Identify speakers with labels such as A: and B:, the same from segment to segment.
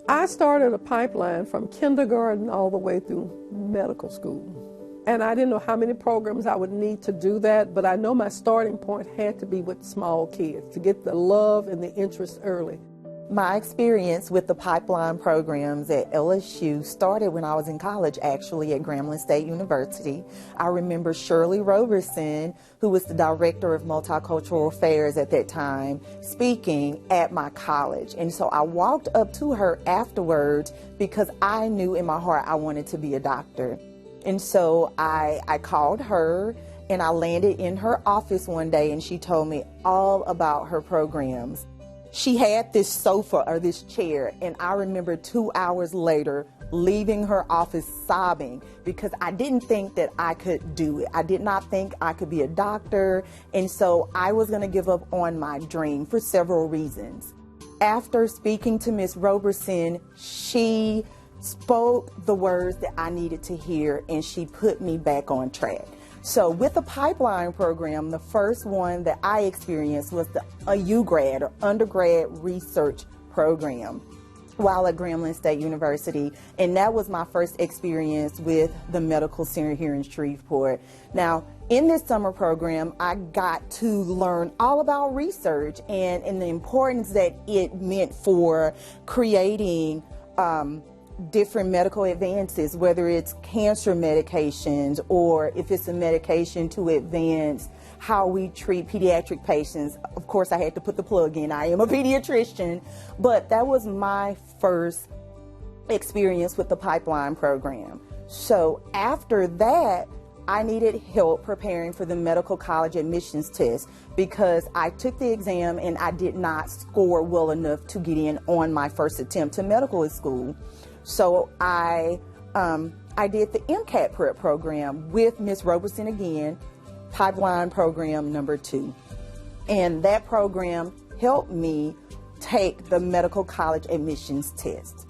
A: I started a pipeline from kindergarten all the way through medical school. And I didn't know how many programs I would need to do that, but I know my starting point had to be with small kids to get the love and the interest early.
B: My experience with the pipeline programs at LSU started when I was in college, actually, at Grambling State University. I remember Shirley Roberson, who was the director of multicultural affairs at that time, speaking at my college. And so I walked up to her afterwards because I knew in my heart I wanted to be a doctor. And so I called her and I landed in her office one day and she told me all about her programs. She had this sofa or this chair, and I remember 2 hours later leaving her office sobbing because I didn't think that I could do it. I did not think I could be a doctor, and so I was going to give up on my dream for several reasons. After speaking to Ms. Roberson, she spoke the words that I needed to hear, and she put me back on track. So with the pipeline program, the first one that I experienced was the UGrad, or undergrad research program, while at Grambling State University. And that was my first experience with the medical center here in Shreveport. Now, in this summer program, I got to learn all about research and the importance that it meant for creating different medical advances, whether it's cancer medications or if it's a medication to advance how we treat pediatric patients. Of course, I had to put the plug in. I am a pediatrician, but that was my first experience with the pipeline program. So after that, I needed help preparing for the medical college admissions test because I took the exam and I did not score well enough to get in on my first attempt to medical school. So I did the MCAT prep program with Ms. Roberson again, pipeline program number 2. And that program helped me take the medical college admissions test.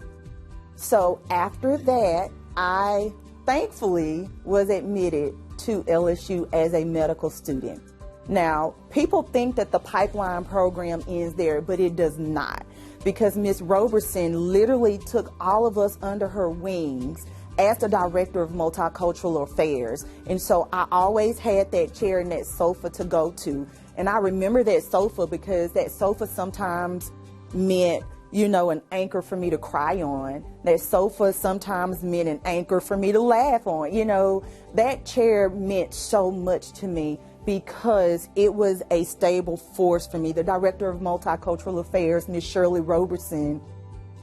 B: So after that, I thankfully was admitted to LSU as a medical student. Now, people think that the pipeline program ends there, but it does not, because Ms. Roberson literally took all of us under her wings as the director of multicultural affairs. And so I always had that chair and that sofa to go to. And I remember that sofa because that sofa sometimes meant, you know, an anchor for me to cry on. That sofa sometimes meant an anchor for me to laugh on. You know, that chair meant so much to me because it was a stable force for me. The director of multicultural affairs, Ms. Shirley Roberson,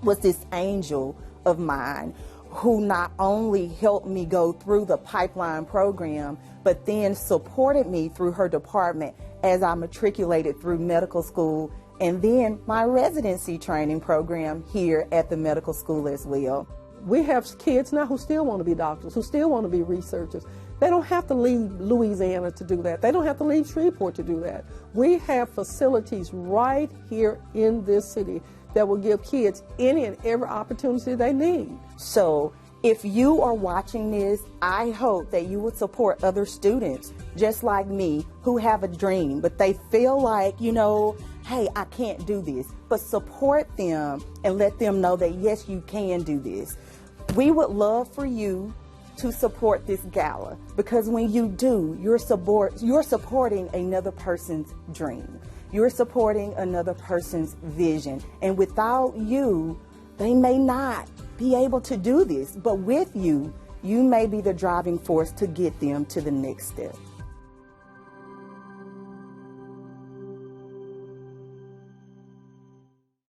B: was this angel of mine who not only helped me go through the pipeline program, but then supported me through her department as I matriculated through medical school and then my residency training program here at the medical school as well.
A: We have kids now who still want to be doctors, who still want to be researchers. They don't have to leave Louisiana to do that. They don't have to leave Shreveport to do that. We have facilities right here in this city that will give kids any and every opportunity they need.
B: So if you are watching this, I hope that you would support other students just like me who have a dream, but they feel like, you know, hey, I can't do this. But support them and let them know that, yes, you can do this. We would love for you to support this gala, because when you do, you're supporting another person's dream. You're supporting another person's vision. And without you, they may not be able to do this. But with you, you may be the driving force to get them to the next step.